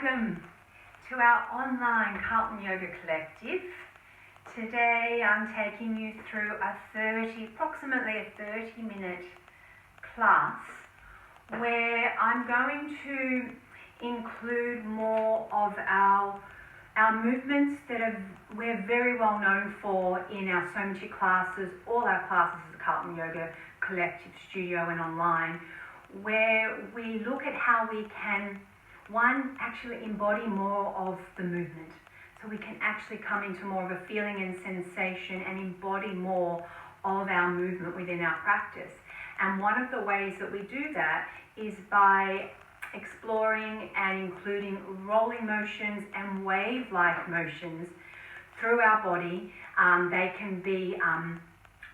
Welcome to our online Carlton Yoga Collective. Today I'm taking you through approximately a 30-minute class where I'm going to include more of our movements that we're very well known for in our SomaChi classes, all our classes at the Carlton Yoga Collective Studio and online, where we look at how we can actually embody more of the movement. So we can actually come into more of a feeling and sensation and embody more of our movement within our practice. And one of the ways that we do that is by exploring and including rolling motions and wave-like motions through our body. They can be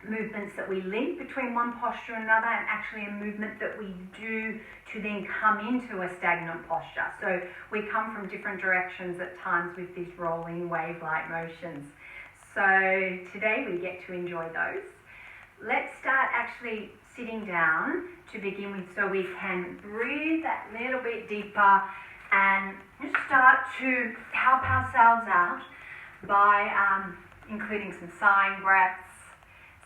movements that we link between one posture and another, and actually a movement that we do to then come into a stagnant posture. So we come from different directions at times with these rolling wave-like motions. So today we get to enjoy those. Let's start actually sitting down to begin with, so we can breathe that little bit deeper and just start to help ourselves out by including some sighing breaths.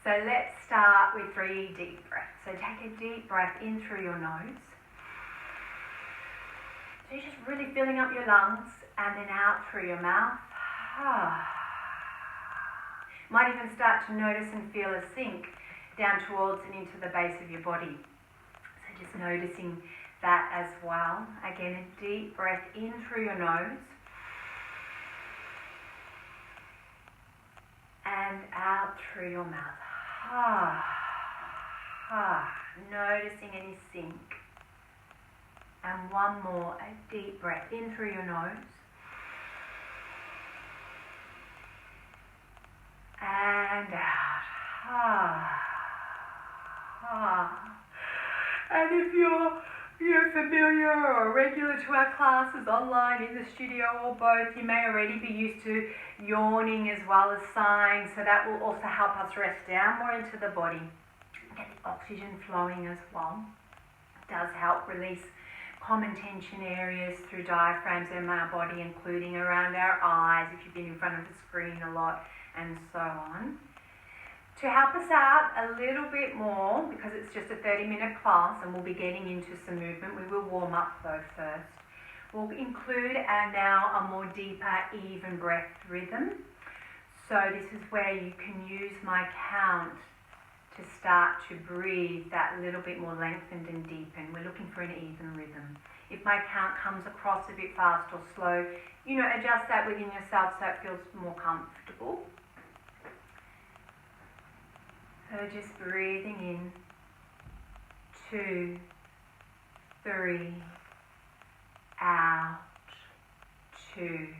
So let's start with 3 deep breaths. So take a deep breath in through your nose. So you're just really filling up your lungs, and then out through your mouth. Might even start to notice and feel a sink down towards and into the base of your body. So just noticing that as well. Again, a deep breath in through your nose. And out through your mouth. Noticing any sink. And one more, a deep breath in through your nose. And out. And if you're familiar or regular to our classes online, in the studio, or both, you may already be used to yawning as well as sighing, so that will also help us rest down more into the body. Get the oxygen flowing as well. It does help release common tension areas through diaphragms in our body, including around our eyes, if you've been in front of the screen a lot, and so on. To help us out a little bit more, because it's just a 30-minute class and we'll be getting into some movement, we will warm up though first. We'll include now a more deeper, even breath rhythm. So this is where you can use my count to start to breathe that little bit more lengthened and deepened. We're looking for an even rhythm. If my count comes across a bit fast or slow, adjust that within yourself so it feels more comfortable. So just breathing in, 2, 3, out, 2,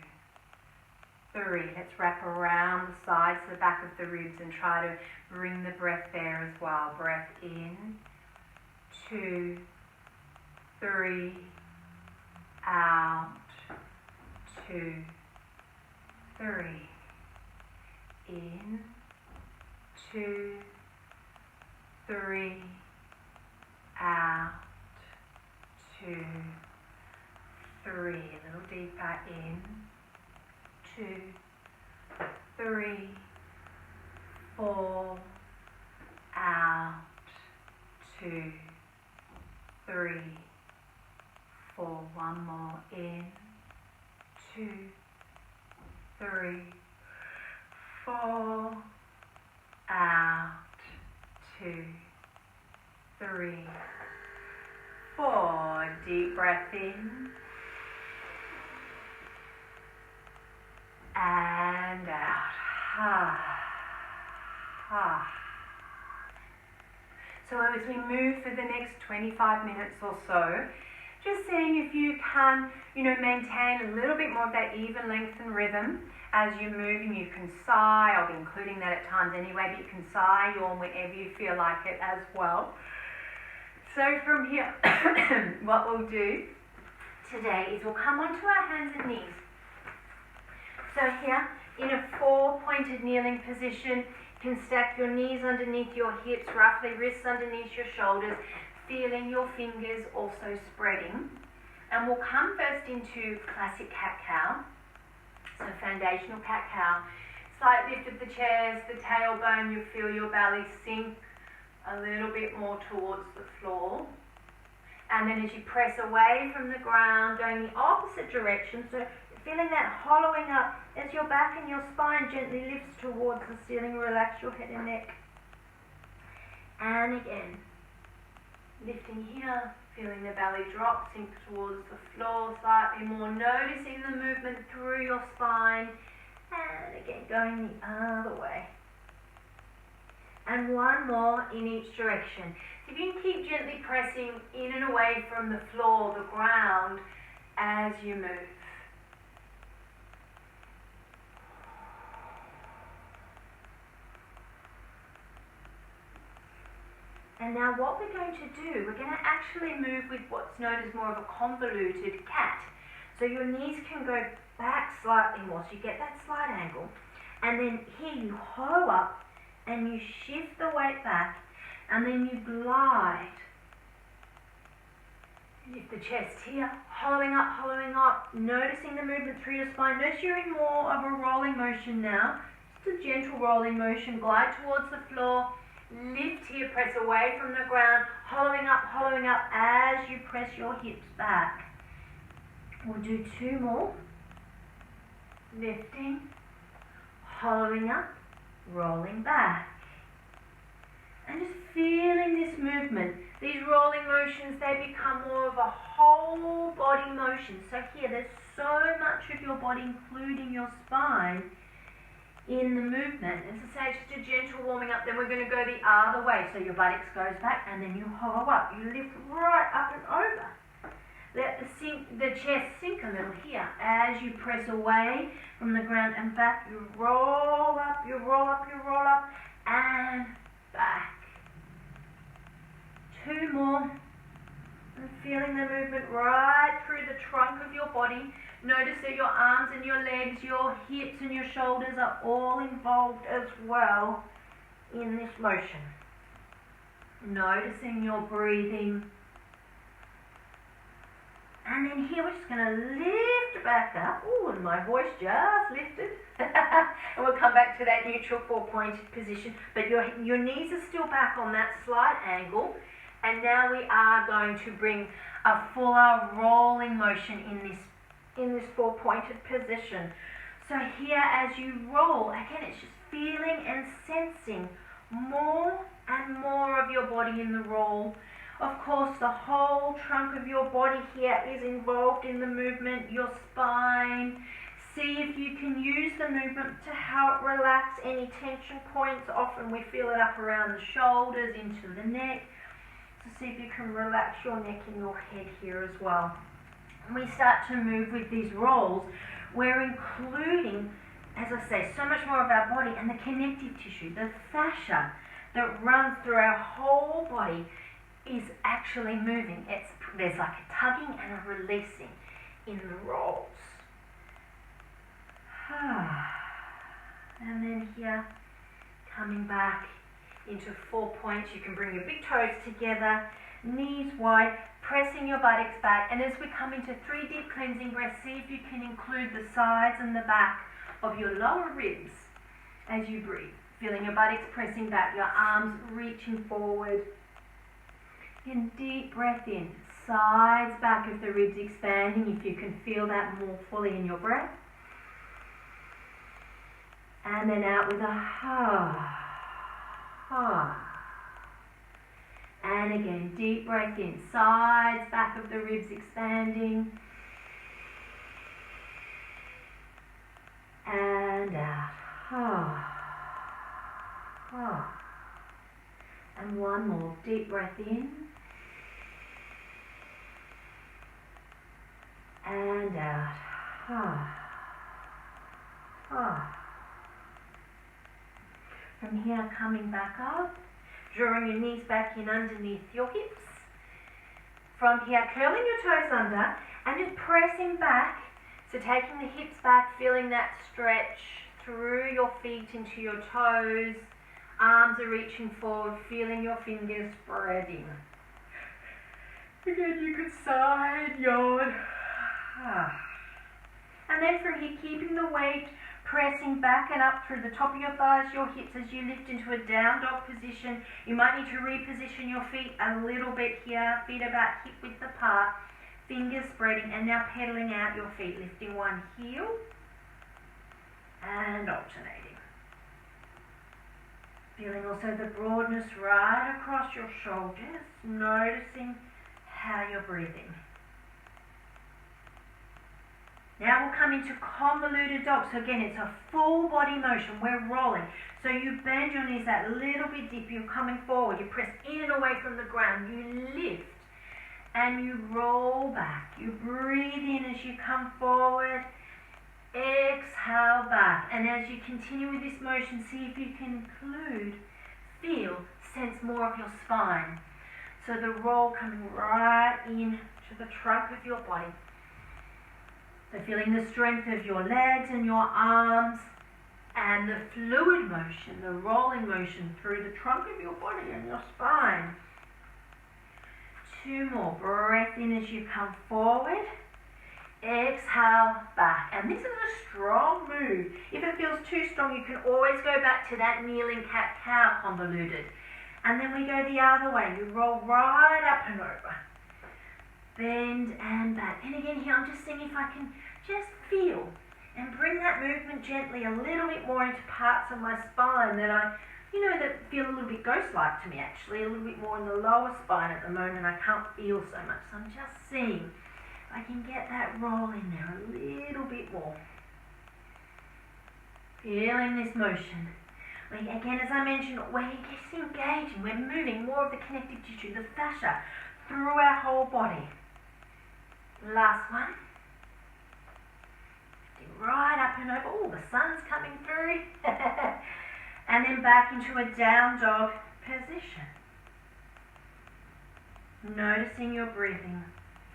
3. Let's wrap around the sides, the back of the ribs, and try to bring the breath there as well. Breath in, 2, 3, out, 2, 3. In, 2, 3, out, 2, 3. A little deeper. In, 2, 3, 4, out, 2, 3, 4. One more. In, 2, 3, 4, out, 2, 3, 4. Deep breath in. And out. So as we move for the next 25 minutes or so, just seeing if you can, maintain a little bit more of that even length and rhythm as you're moving. You can sigh. I'll be including that at times anyway, but you can sigh, yawn whenever you feel like it as well. So from here, what we'll do today is we'll come onto our hands and knees. So here, in a 4-pointed kneeling position, you can stack your knees underneath your hips, roughly wrists underneath your shoulders, feeling your fingers also spreading. And we'll come first into classic cat-cow, so foundational cat-cow. Slight lift of the chest, the tailbone, you feel your belly sink a little bit more towards the floor. And then as you press away from the ground, going the opposite direction, so feeling that hollowing up as your back and your spine gently lifts towards the ceiling, relax your head and neck. And again, lifting here, feeling the belly drop, sink towards the floor slightly more, noticing the movement through your spine, and again, going the other way. And one more in each direction. So if you can keep gently pressing in and away from the floor, the ground, as you move. And now what we're going to do, we're going to actually move with what's known as more of a convoluted cat. So your knees can go back slightly more, so you get that slight angle. And then here you hollow up and you shift the weight back, and then you glide. Lift the chest here, hollowing up, noticing the movement through your spine. Notice you're in more of a rolling motion now. Just a gentle rolling motion, glide towards the floor. Lift here, press away from the ground, hollowing up as you press your hips back. We'll do two more. Lifting, hollowing up, rolling back. And just feeling this movement. These rolling motions, they become more of a whole body motion. So here, there's so much of your body, including your spine, in the movement. As I say, just a gentle warming up, then we're going to go the other way. So your buttocks goes back and then you hollow up. You lift right up and over. Let the chest sink a little here. As you press away from the ground and back, you roll up, you roll up, you roll up, and back. Two more. And feeling the movement right through the trunk of your body. Notice that your arms and your legs, your hips and your shoulders are all involved as well in this motion. Noticing your breathing. And then here we're just going to lift back up. Ooh, and my voice just lifted. And we'll come back to that neutral four-pointed position. But your knees are still back on that slight angle. And now we are going to bring a fuller rolling motion in this four-pointed position. So here as you roll, again it's just feeling and sensing more and more of your body in the roll. Of course, the whole trunk of your body here is involved in the movement, your spine. See if you can use the movement to help relax any tension points. Often we feel it up around the shoulders, into the neck. So see if you can relax your neck and your head here as well. When we start to move with these rolls, we're including, as I say, so much more of our body and the connective tissue, the fascia that runs through our whole body is actually moving. There's like a tugging and a releasing in the rolls. And then here, coming back into 4 points, you can bring your big toes together, knees wide, pressing your buttocks back. And as we come into 3 deep cleansing breaths, see if you can include the sides and the back of your lower ribs as you breathe. Feeling your buttocks pressing back, your arms reaching forward. And deep breath in, sides back of the ribs expanding, if you can feel that more fully in your breath. And then out with a ha. And again, deep breath in, sides back of the ribs expanding. And out. And one more, deep breath in. And out. From here, coming back up, drawing your knees back in underneath your hips. From here, curling your toes under and just pressing back. So taking the hips back, feeling that stretch through your feet into your toes. Arms are reaching forward, feeling your fingers spreading. Again, you could side yawn. And then from here, keeping the weight pressing back and up through the top of your thighs, your hips as you lift into a down dog position. You might need to reposition your feet a little bit here. Feet about hip width apart. Fingers spreading, and now pedaling out your feet, lifting one heel and alternating. Feeling also the broadness right across your shoulders, noticing how you're breathing. Now we'll come into convoluted dog. So again, it's a full body motion. We're rolling. So you bend your knees that little bit deep. You're coming forward. You press in and away from the ground. You lift and you roll back. You breathe in as you come forward. Exhale back. And as you continue with this motion, see if you can feel, sense more of your spine. So the roll coming right in to the trunk of your body. So feeling the strength of your legs and your arms and the fluid motion, the rolling motion through the trunk of your body and your spine. 2 more. Breath in as you come forward. Exhale back. And this is a strong move. If it feels too strong, you can always go back to that kneeling cat-cow convoluted. And then we go the other way. You roll right up and over. Bend and back. And again here, I'm just seeing if I can just feel and bring that movement gently a little bit more into parts of my spine that that feel a little bit ghost-like to me actually, a little bit more in the lower spine at the moment. I can't feel so much. So I'm just seeing if I can get that roll in there a little bit more. Feeling this motion. Again, as I mentioned, we're just engaging. We're moving more of the connective tissue, the fascia, through our whole body. Last one. Right up and over. Oh, the sun's coming through. And then back into a down dog position. Noticing your breathing.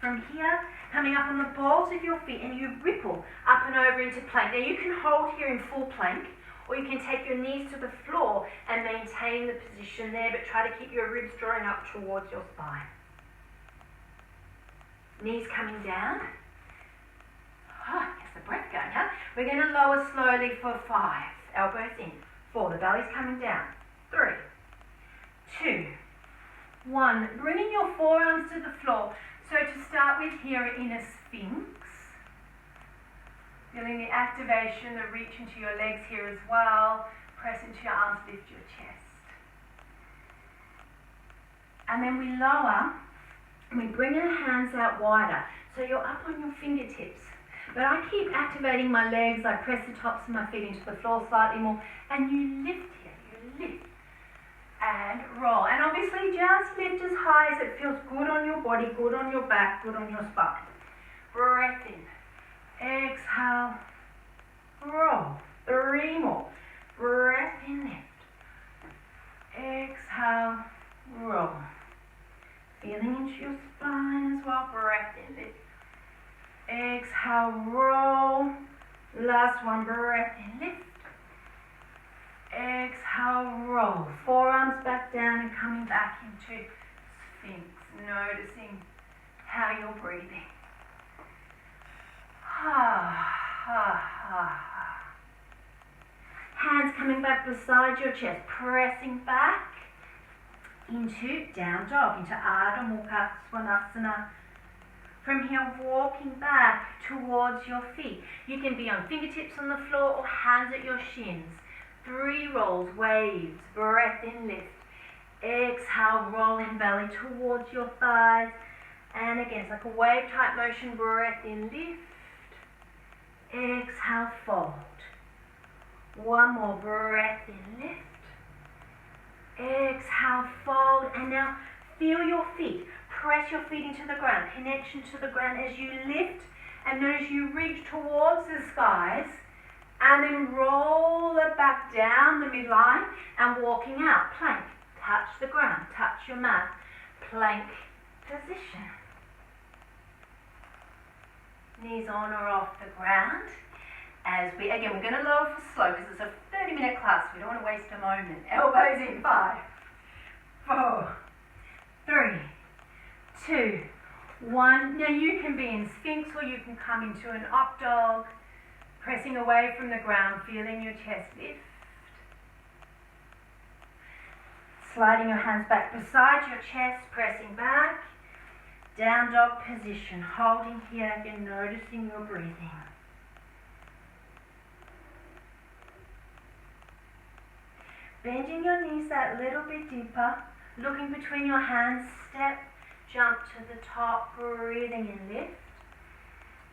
From here, coming up on the balls of your feet, and you ripple up and over into plank. Now you can hold here in full plank, or you can take your knees to the floor and maintain the position there, but try to keep your ribs drawing up towards your spine. Knees coming down. Gets the breath going, huh? We're going to lower slowly for 5. Elbows in. 4. The belly's coming down. 3, 2, 1. Bringing your forearms to the floor. So to start with here in a sphinx. Feeling the activation, the reach into your legs here as well. Press into your arms, lift your chest. And then we lower. And we bring our hands out wider, so you're up on your fingertips. But I keep activating my legs. I press the tops of my feet into the floor slightly more, and you lift here, you lift. And roll. And obviously just lift as high as it feels good on your body, good on your back, good on your spine. Breath in. Exhale. Roll. 3 more. Breath in, lift. Exhale. Roll. Feeling into your spine as well. Breath in, lift. Exhale, roll. Last one, breath in, lift. Exhale, roll. Forearms back down and coming back into Sphinx. Noticing how you're breathing. Hands coming back beside your chest, pressing back into down dog, into Ardha Mukha Svanasana. From here, walking back towards your feet. You can be on fingertips on the floor or hands at your shins. 3 rolls, waves, breath in, lift. Exhale, roll in belly towards your thighs. And again, it's like a wave type motion, breath in, lift. Exhale, fold. 1 more, breath in, lift. Exhale, fold, and now feel your feet. Press your feet into the ground. Connection to the ground as you lift, and notice you reach towards the skies, and then roll it back down the midline and walking out. Plank. Touch the ground. Touch your mat. Plank position. Knees on or off the ground. As we, again, we're going to lower for slow because it's a 30-minute class. We don't want to waste a moment. Elbows in. 5, 4, 3, 2, One. Now you can be in Sphinx or you can come into an up dog, pressing away from the ground, feeling your chest lift. Sliding your hands back beside your chest, pressing back. Down dog position, holding here again, noticing your breathing. Bending your knees that little bit deeper, looking between your hands, step, jump to the top, breathing in, lift.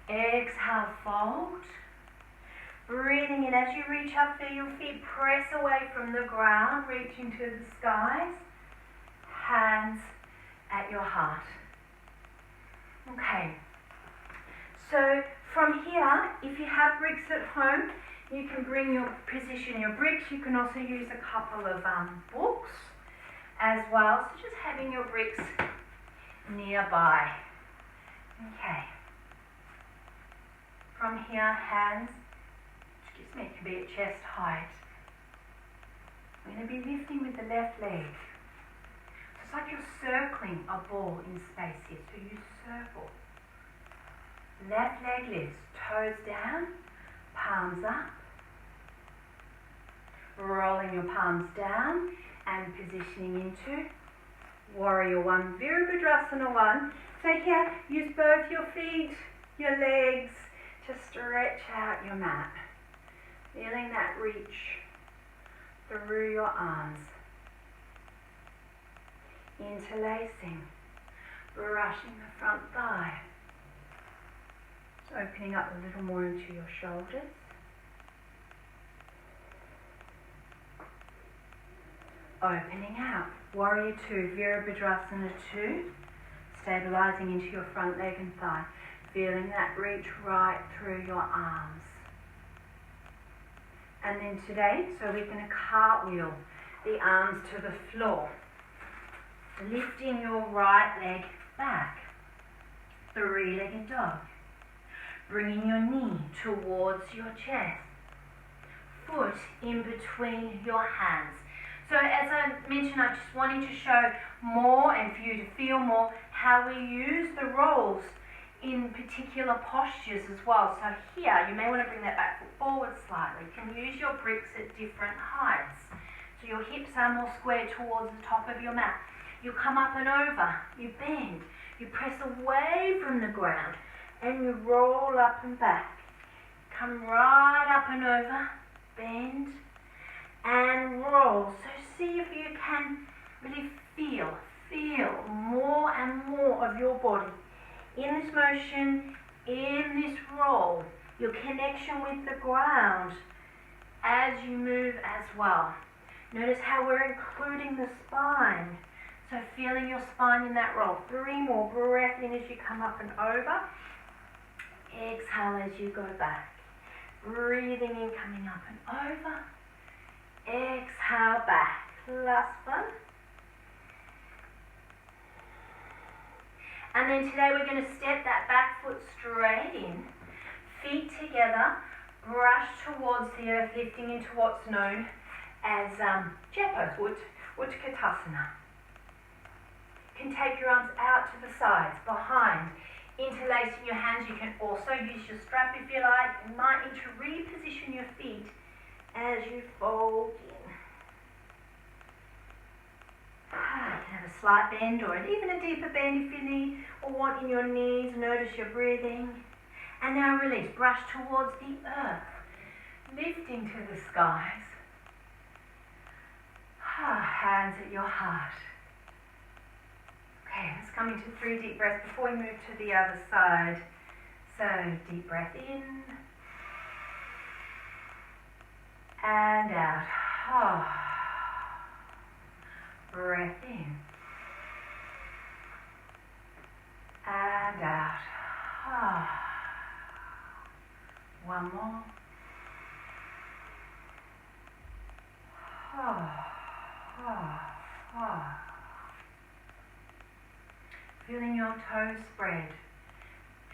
Exhale, fold. Breathing in as you reach up, feel your feet press away from the ground, reaching to the skies. Hands at your heart. Okay, so from here, if you have bricks at home, you can bring your position your bricks. You can also use a couple of books as well. So just having your bricks nearby. Okay. From here, hands, excuse me, can be at chest height. We're going to be lifting with the left leg. So it's like you're circling a ball in space here. So you circle. Left leg lifts, toes down, palms up. Rolling your palms down and positioning into Warrior One, Virabhadrasana 1. So here, use both your feet, your legs to stretch out your mat. Feeling that reach through your arms. Interlacing, brushing the front thigh. So opening up a little more into your shoulders. Opening out. Warrior 2, Virabhadrasana 2. Stabilizing into your front leg and thigh. Feeling that reach right through your arms. And then today, so we're going to cartwheel the arms to the floor. Lifting your right leg back. Three-legged dog. Bringing your knee towards your chest. Foot in between your hands. So as I mentioned, I just wanted to show more and for you to feel more how we use the rolls in particular postures as well. So here, you may want to bring that back foot forward slightly. You can use your bricks at different heights. So your hips are more square towards the top of your mat. You come up and over, you bend, you press away from the ground, and you roll up and back. Come right up and over, bend, and roll. So see if you can really feel more and more of your body in this motion, in this roll, your connection with the ground as you move as well. Notice how we're including the spine. So feeling your spine in that roll. 3 more. Breath in as you come up and over. Exhale as you go back. Breathing in, coming up and over. Exhale back. Last one. And then today we're going to step that back foot straight in. Feet together. Brush towards the earth, lifting into what's known as Japa, Utkatasana. You can take your arms out to the sides, behind, interlacing your hands. You can also use your strap if you like. You might need to reposition your feet as you fold in. You can have a slight bend or even a deeper bend if you need or want in your knees. Notice your breathing. And now release. Brush towards the earth, lifting to the skies. Hands at your heart. Okay, let's come into 3 deep breaths before we move to the other side. So, deep breath in and out. Breath in and out. One more. Feeling your toes spread,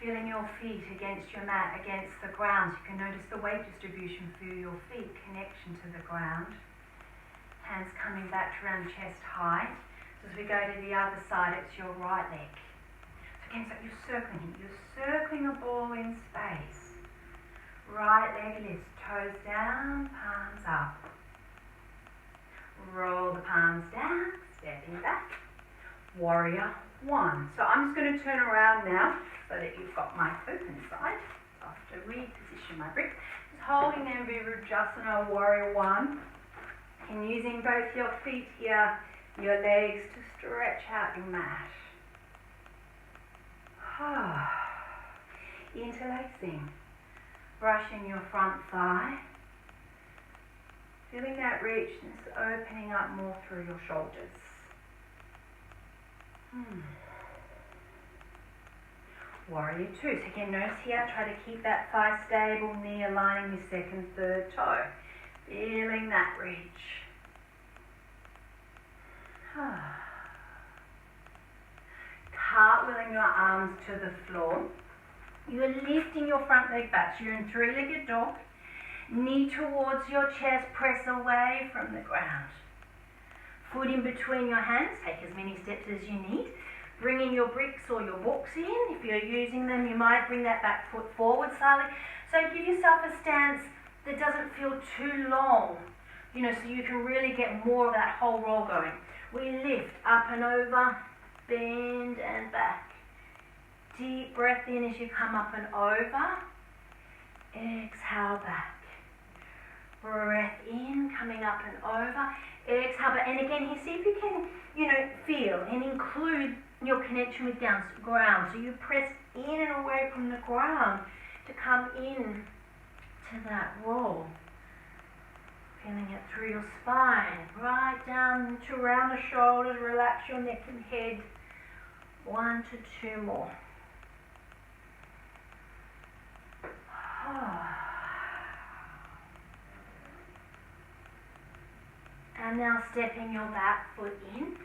feeling your feet against your mat, against the ground. You can notice the weight distribution through your feet, connection to the ground. Hands coming back to around chest height. So as we go to the other side, it's your right leg. So Again, so you're circling a ball in space. Right leg lifts, toes down, palms up. Roll the palms down, stepping back. Warrior one. So I'm just going to turn around now so that you've got my open side. So I have to reposition my grip. Just holding them, Virajasana, warrior one. And using both your feet here, your legs to stretch out your mat. Interlacing. Brushing your front thigh. Feeling that richness opening up more through your shoulders. Warrior two. So again, notice here, try to keep that thigh stable, knee aligning with second, third toe. Feeling that reach. Cartwheeling your arms to the floor. You're lifting your front leg back. So you're in three-legged dog. Knee towards your chest, press away from the ground. Foot in between your hands. Take as many steps as you need. Bringing your bricks or your books in. If you're using them, you might bring that back foot forward slightly. So give yourself a stance that doesn't feel too long, you know, so you can really get more of that whole roll going. We lift up and over, bend and back. Deep breath in as you come up and over. Exhale back. Breath in, coming up and over. Exhale back. And again, here, see if you can, you know, feel and include your connection with ground. So you press in and away from the ground to come in to that roll. Feeling it through your spine, right down to around the shoulders. Relax your neck and head. 1 to 2 more. And now stepping your back foot in.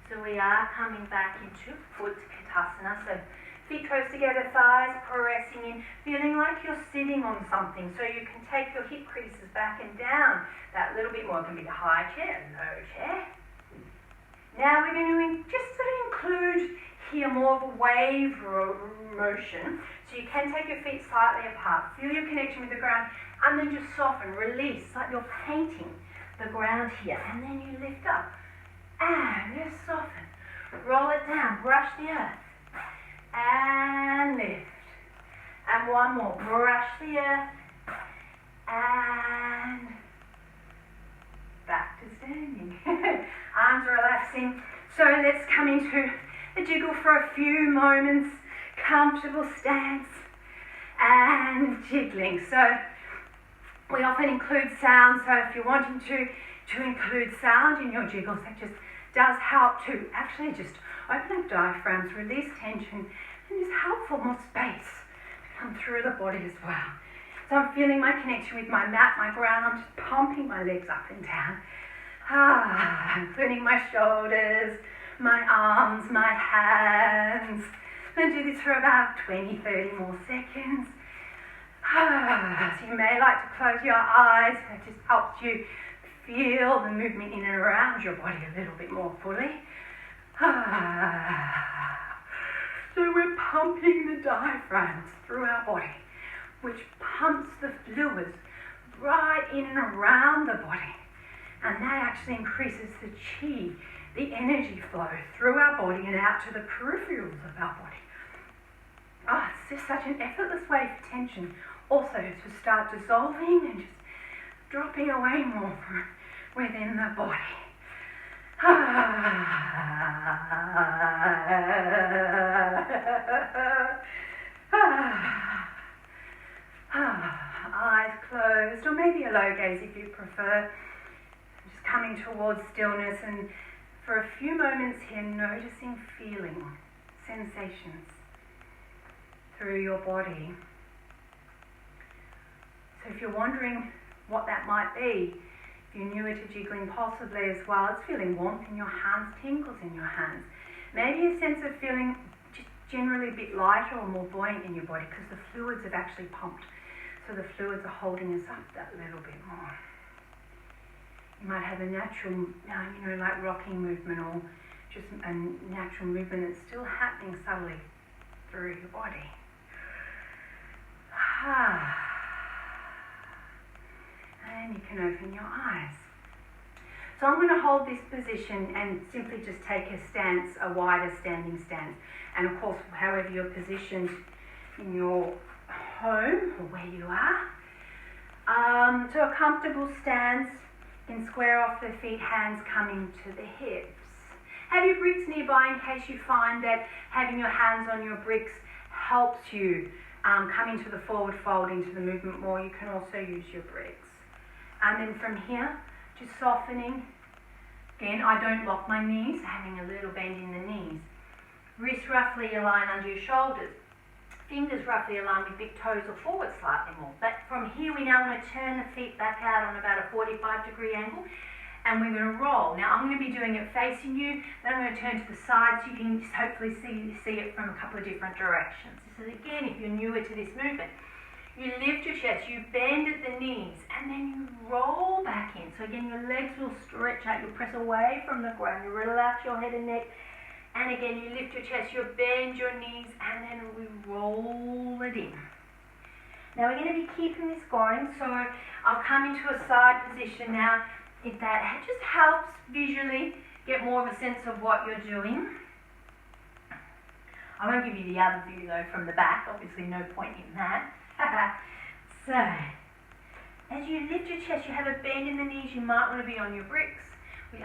So we are coming back into foot Utkatasana. So feet close together, thighs pressing in, feeling like you're sitting on something. So you can take your hip creases back and down that little bit more. It can be the high chair, low chair. Now we're going to just sort of include here more of a wave motion. So you can take your feet slightly apart. Feel your connection with the ground and then just soften, release, like you're painting the ground here. And then you lift up and just soften. Roll it down, brush the earth. And lift. And one more. Brush the earth. And back to standing. Arms relaxing. So let's come into a jiggle for a few moments. Comfortable stance. And jiggling. So we often include sound. So if you're wanting to include sound in your jiggles, that just does help to actually just open up diaphragms, release tension, and just help for more space to come through the body as well. So I'm feeling my connection with my mat, my ground. I'm just pumping my legs up and down. Including my shoulders, my arms, my hands. I'm going to do this for about 20, 30 more seconds. So you may like to close your eyes. It just helps you feel the movement in and around your body a little bit more fully. So we're pumping the diaphragms through our body, which pumps the fluids right in and around the body. And that actually increases the chi, the energy flow through our body and out to the peripherals of our body. It's just such an effortless way for tension also to start dissolving and just dropping away more from within the body. Eyes closed, or maybe a low gaze if you prefer. Just coming towards stillness, and for a few moments here, noticing, feeling, sensations through your body. So if you're wondering what that might be, if you're newer to jiggling possibly as well, it's feeling warmth in your hands, tingles in your hands. Maybe a sense of feeling just generally a bit lighter or more buoyant in your body because the fluids have actually pumped. So the fluids are holding us up that little bit more. You might have a natural, like rocking movement or just a natural movement that's still happening subtly through your body. And you can open your eyes. So I'm going to hold this position and simply just take a stance, a wider standing stance. And of course, however you're positioned in your home or where you are. So a comfortable stance, you can square off the feet, hands coming to the hips. Have your bricks nearby in case you find that having your hands on your bricks helps you come into the forward fold, into the movement more. You can also use your bricks. And then from here, just softening. Again, I don't lock my knees, having a little bend in the knees. Wrists roughly align under your shoulders. Fingers roughly align with big toes or forward slightly more. But from here, we now want to turn the feet back out on about a 45-degree angle. And we're going to roll. Now, I'm going to be doing it facing you. Then I'm going to turn to the side so you can just hopefully see it from a couple of different directions. So again, if you're newer to this movement, you lift your chest, you bend at the knees, and then you roll back in. So again, your legs will stretch out, you press away from the ground, you relax your head and neck, and again, you lift your chest, you bend your knees, and then we roll it in. Now we're going to be keeping this going, so I'll come into a side position now. If that just helps visually get more of a sense of what you're doing. I won't give you the other view though from the back, obviously no point in that. So, as you lift your chest, you have a bend in the knees, you might want to be on your bricks,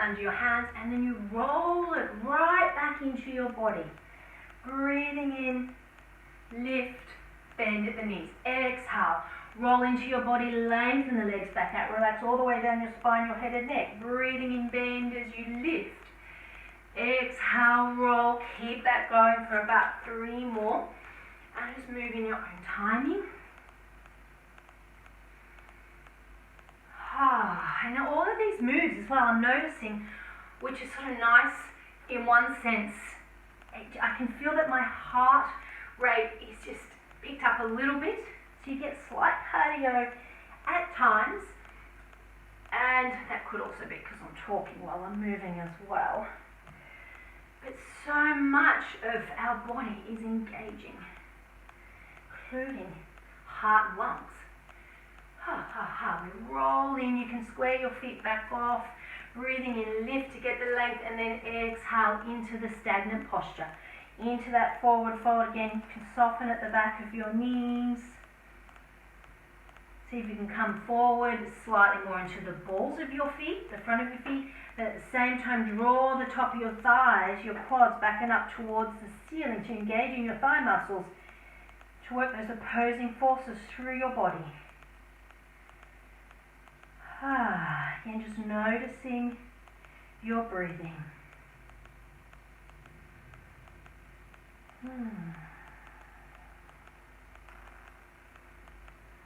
under your hands, and then you roll it right back into your body. Breathing in, lift, bend at the knees. Exhale, roll into your body, lengthen the legs back out, relax all the way down your spine, your head and neck. Breathing in, bend as you lift. Exhale, roll, keep that going for about 3 more. And just move in your own timing. And now all of these moves as well, I'm noticing, which is sort of nice in one sense. I can feel that my heart rate is just picked up a little bit. So you get slight cardio at times. And that could also be because I'm talking while I'm moving as well. But so much of our body is engaging, including heart and lungs. We roll in, you can square your feet back off, breathing in, lift to get the length, and then exhale into the stagnant posture. Into that forward fold again, you can soften at the back of your knees. See if you can come forward slightly more into the balls of your feet, the front of your feet, but at the same time draw the top of your thighs, your quads back and up towards the ceiling to engage in your thigh muscles to work those opposing forces through your body. Again, just noticing your breathing.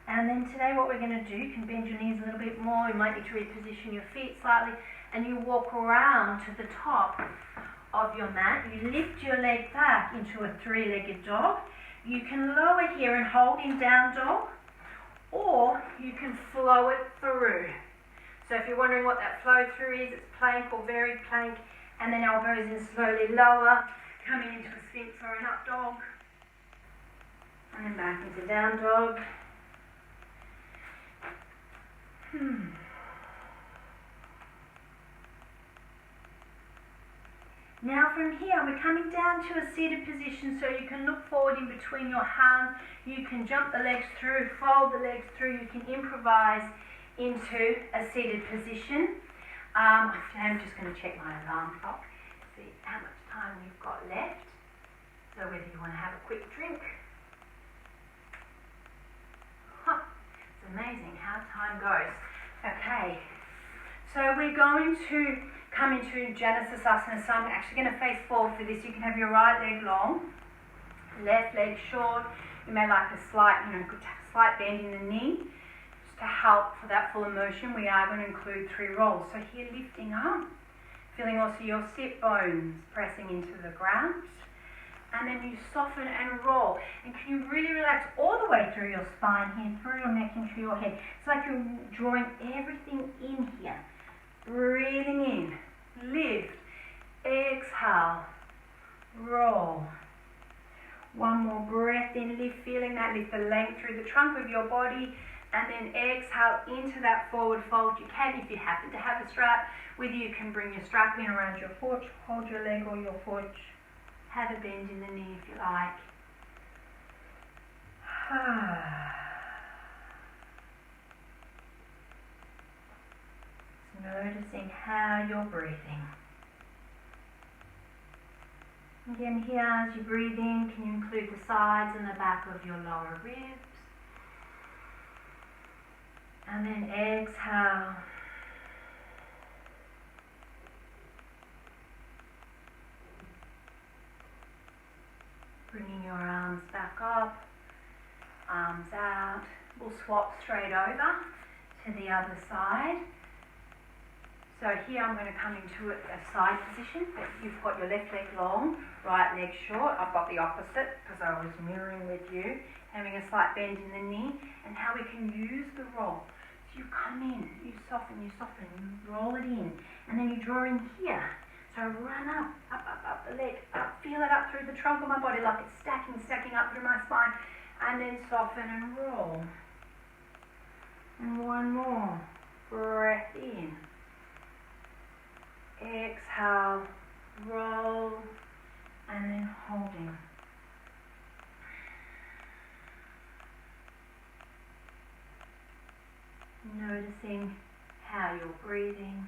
And then today what we're going to do, you can bend your knees a little bit more, you might need to reposition your feet slightly, and you walk around to the top of your mat. You lift your leg back into a 3-legged dog. You can lower here and hold in down dog, or you can flow it through. So if you're wondering what that flow through is, it's plank or varied plank, and then elbows in slowly lower, coming into a sphinx or an up dog, and then back into down dog. Now from here, we're coming down to a seated position, so you can look forward in between your hands, you can jump the legs through, fold the legs through, you can improvise into a seated position. I'm just going to check my alarm clock, see how much time we've got left, so whether you want to have a quick drink. It's amazing how time goes. Okay, so we're going to come into Janasasana. So I'm actually going to face forward for this. You can have your right leg long, left leg short. You may like a slight, good to have a slight bend in the knee. Just to help for that full immersion, we are going to include 3 rolls. So here, lifting up, feeling also your sit bones pressing into the ground. And then you soften and roll. And can you really relax all the way through your spine here, through your neck and through your head. It's like you're drawing everything in here. Breathing in, lift, exhale, roll. One more breath in, lift, feeling that, lift the length through the trunk of your body, and then exhale into that forward fold. You can, if you happen to have a strap with you, you can bring your strap in around your foot, hold your leg or your foot, have a bend in the knee if you like. Just noticing how you're breathing. Again, here as you breathe in, can you include the sides and the back of your lower ribs? And then exhale. Bringing your arms back up, arms out. We'll swap straight over to the other side. So here I'm going to come into a side position. You've got your left leg long, right leg short. I've got the opposite because I was mirroring with you. Having a slight bend in the knee, and how we can use the roll. So you come in, you soften, you roll it in, and then you draw in here. So run up the leg, up, feel it up through the trunk of my body like it's stacking up through my spine, and then soften and roll. And one more, breath in. Exhale, roll, and then holding. Noticing how you're breathing.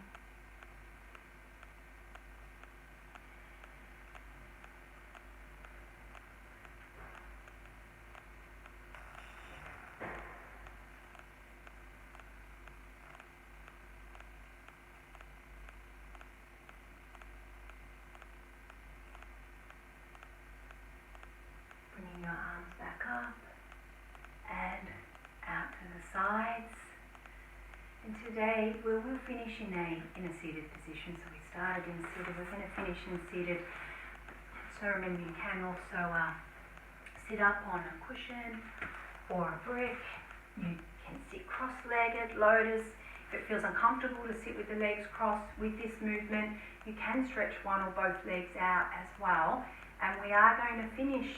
Bringing your arms back up and out to the sides. And today we will finish in a seated position. So we started in seated, we're going to finish in seated. So remember, you can also sit up on a cushion or a brick. You can sit cross-legged, lotus. If it feels uncomfortable to sit with the legs crossed with this movement, you can stretch one or both legs out as well. And we are going to finish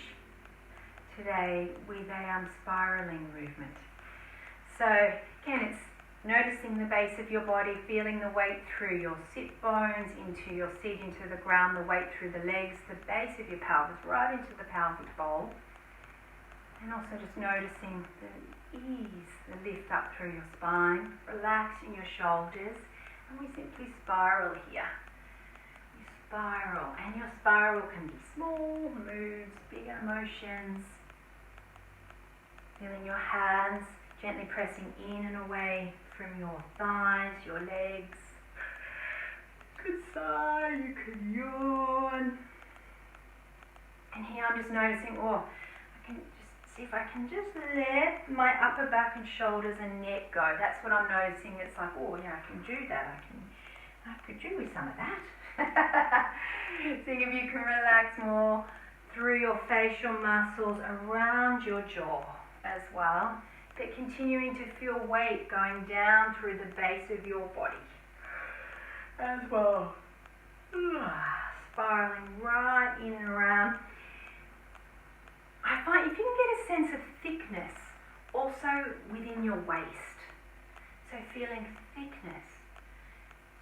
today with a spiraling movement. So again, it's noticing the base of your body, feeling the weight through your sit bones, into your seat, into the ground, the weight through the legs, the base of your pelvis, right into the pelvic bowl. And also just noticing the ease, the lift up through your spine, relaxing your shoulders, and we simply spiral here. You spiral, and your spiral can be small moves, bigger motions. Feeling your hands gently pressing in and away from your thighs, your legs. Good sigh, you can yawn. And here I'm just noticing, I can just see if I can just let my upper back and shoulders and neck go. That's what I'm noticing. It's like, I can do that. I could do with some of that. Seeing if you can relax more through your facial muscles around your jaw as well. But continuing to feel weight going down through the base of your body as well. Spiraling right in and around. I find if you can get a sense of thickness also within your waist. So feeling thickness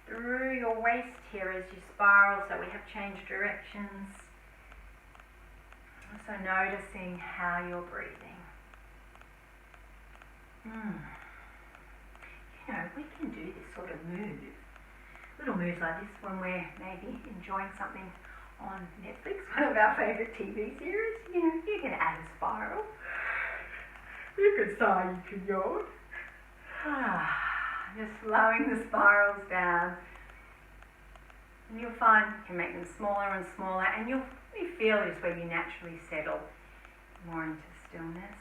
through your waist here as you spiral. So we have changed directions. Also noticing how you're breathing. We can do this sort of move, little moves like this when we're maybe enjoying something on Netflix, one of our favourite TV series. You can add a spiral. You can sigh, you can yawn. Just slowing the spirals down. And you'll find you can make them smaller and smaller, and you'll feel just where you naturally settle more into stillness.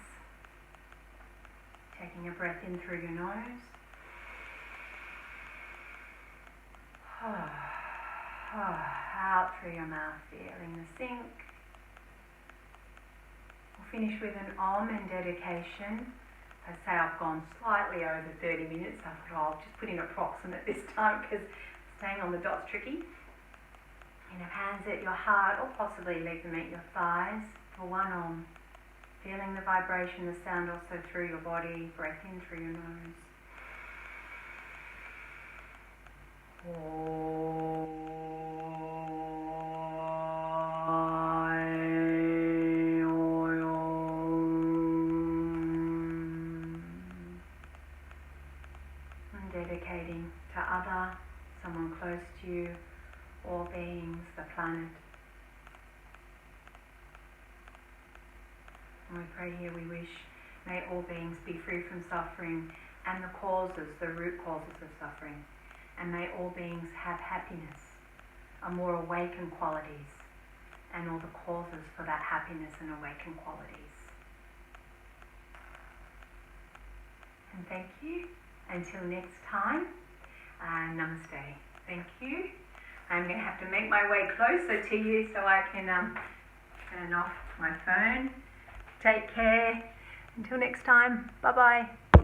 Taking a breath in through your nose. Out through your mouth, feeling the sink. We'll finish with an Om and dedication. I say I've gone slightly over 30 minutes. I thought I'll just put in approximate this time because staying on the dot's tricky. Have hands at your heart or possibly leave them at your thighs. for one Om. Feeling the vibration, the sound also through your body. Breath in through your nose. And dedicating to other, someone close to you, all beings, the planet. And we pray here, we wish, may all beings be free from suffering and the causes, the root causes of suffering. And may all beings have happiness, a more awakened qualities, and all the causes for that happiness and awakened qualities. And thank you. Until next time, namaste. Thank you. I'm going to have to make my way closer to you so I can turn off my phone. Take care. Until next time. Bye-bye.